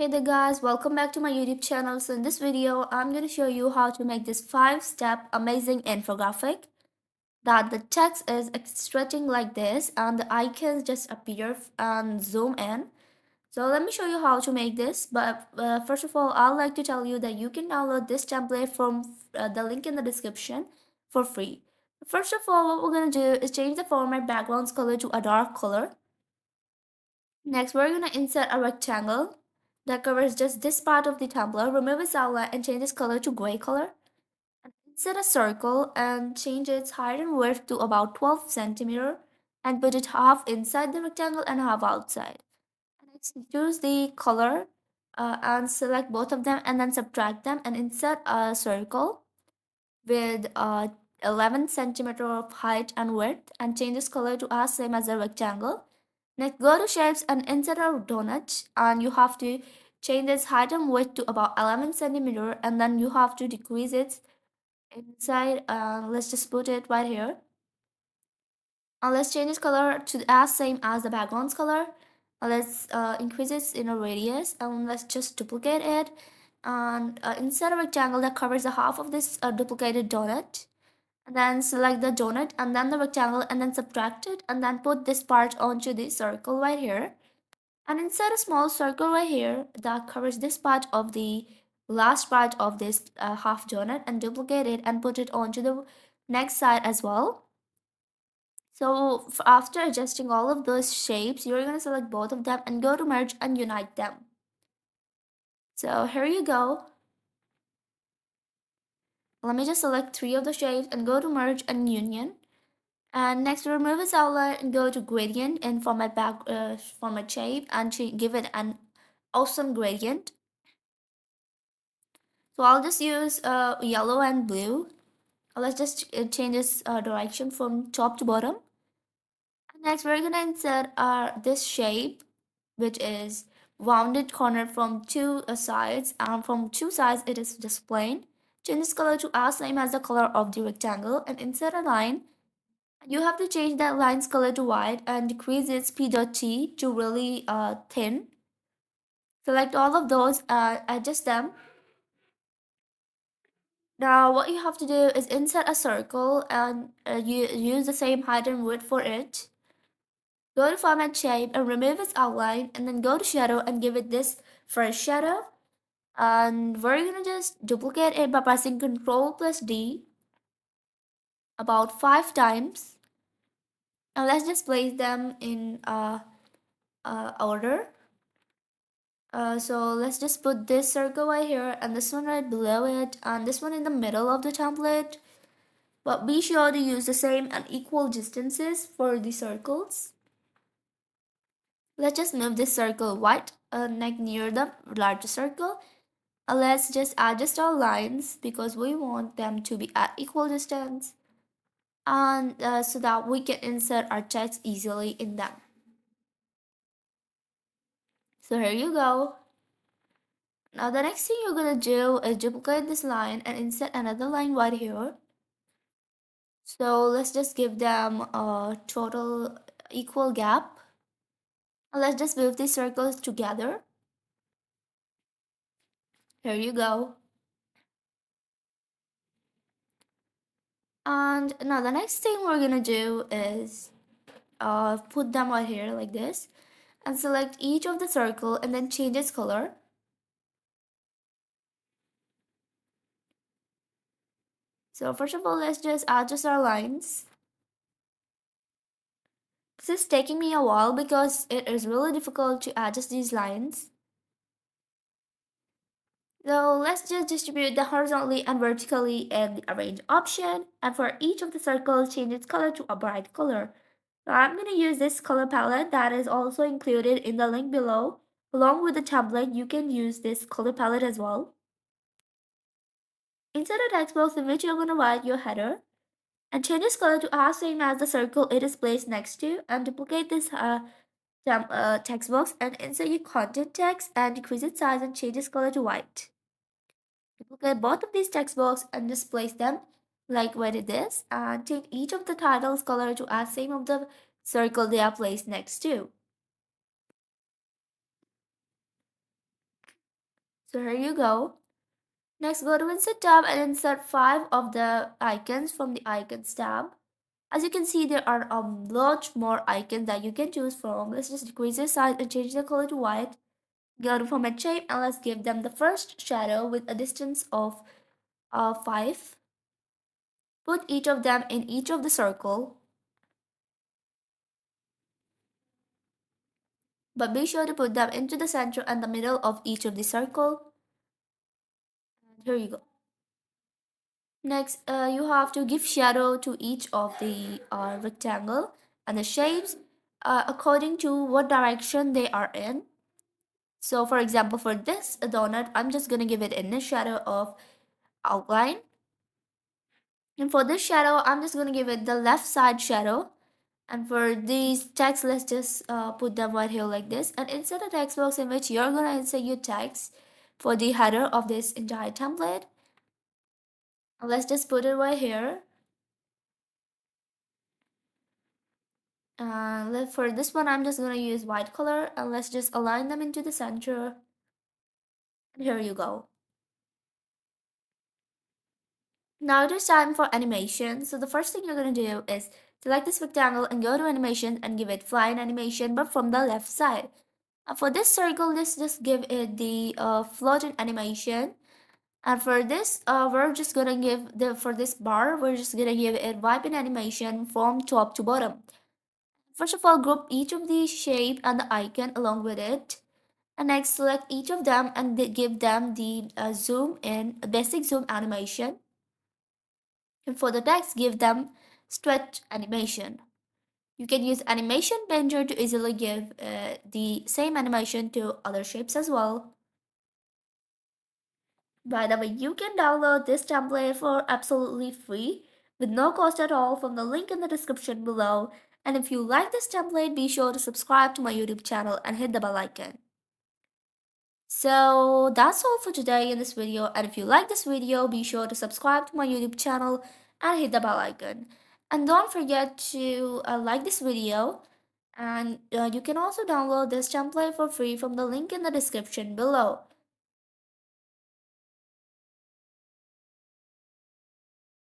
Hey there guys, welcome back to my YouTube channel. So in this video, I'm going to show you how to make this 5-step amazing infographic that the text is stretching like this and the icons just appear and zoom in. So let me show you how to make this. But first of all, I'd like to tell you that you can download this template from the link in the description for free. First of all, what we're going to do is change the format background's color to a dark color. Next, we're going to insert a rectangle that covers just this part of the template. Remove its outline and change its color to gray color. Insert a circle and change its height and width to about 12 centimeter and put it half inside the rectangle and half outside. Next, choose the color and select both of them and then subtract them and insert a circle with 11 centimeter of height and width and change its color to as same as a rectangle. Next, go to shapes and insert a donut and you have to change its height and width to about 11 centimeter and then you have to decrease its inside. Let's just put it right here. And let's change its color to as same as the background's color. Let's increase its inner radius and let's just duplicate it and insert a rectangle that covers the half of this duplicated donut and then select the donut and then the rectangle and then subtract it and then put this part onto the circle right here and insert a small circle right here that covers this part of the last part of this half donut and duplicate it and put it onto the next side as well. So after adjusting all of those shapes, you're going to select both of them and go to merge and unite them. So here you go. Let me just select 3 of the shapes and go to merge and union. And next, remove its outline and go to gradient and format shape and give it an awesome gradient. So I'll just use yellow and blue. Let's just change this direction from top to bottom. And next, we're gonna insert this shape, which is rounded corner from two sides, and from two sides it is just plain. Change this color to as same as the color of the rectangle and insert a line. You have to change that line's color to white and decrease its p.t to really thin. Select all of those, adjust them. Now what you have to do is insert a circle and you use the same height and width for it. Go to format shape and remove its outline and then go to shadow and give it this first shadow. And we're gonna just duplicate it by pressing Ctrl plus D about 5 times. And let's just place them in order. So let's just put this circle right here and this one right below it and this one in the middle of the template. But be sure to use the same and equal distances for the circles. Let's just move this circle white like near the larger circle. Let's just adjust our lines because we want them to be at equal distance and so that we can insert our text easily in them. So here you go. Now the next thing you're gonna do is duplicate this line and insert another line right here. So let's just give them a total equal gap. And let's just move these circles together. Here you go. And now the next thing we're gonna do is put them right here like this and select each of the circle and then change its color. So first of all, let's just adjust our lines. This is taking me a while because it is really difficult to adjust these lines. So let's just distribute the horizontally and vertically in the arrange option. And for each of the circles, change its color to a bright color. So I'm going to use this color palette that is also included in the link below. Along with the template, you can use this color palette as well. Insert a text box in which you're going to write your header. And change its color to as same as the circle it is placed next to. And duplicate this text box and insert your content text and decrease its size and change its color to white. Duplicate both of these text boxes and just place them like where it is and change each of the titles color to as same of the circle they are placed next to. So here you go. Next, go to Insert tab and insert 5 of the icons from the Icons tab. As you can see, there are a lot more icons that you can choose from. Let's just decrease the size and change the color to white. Go to Format Shape and let's give them the first shadow with a distance of 5. Put each of them in each of the circle, but be sure to put them into the center and the middle of each of the circle. And here you go. Next, you have to give shadow to each of the rectangle and the shapes according to what direction they are in. So for example, for this donut, I'm just gonna give it in a shadow of outline. And for this shadow, I'm just gonna give it the left side shadow. And for these text, let's just put them right here like this. And insert a text box in which you're gonna insert your text for the header of this entire template. And let's just put it right here. For this one, I'm just gonna use white color and let's just align them into the center. And here you go. Now it is time for animation. So the first thing you're gonna do is select this rectangle and go to animation and give it flying animation, but from the left side. For this circle, let's just give it the floating animation. And for this, we're just gonna give for this bar, we're just gonna give it wiping animation from top to bottom. First of all, group each of the shape and the icon along with it. And next, select each of them and give them the zoom in, basic zoom animation. And for the text, give them stretch animation. You can use Animation Painter to easily give the same animation to other shapes as well. By the way, you can download this template for absolutely free with no cost at all from the link in the description below. And if you like this template, be sure to subscribe to my YouTube channel and hit the bell icon. So that's all for today in this video, and if you like this video, be sure to subscribe to my YouTube channel and hit the bell icon. And don't forget to like this video, and you can also download this template for free from the link in the description below.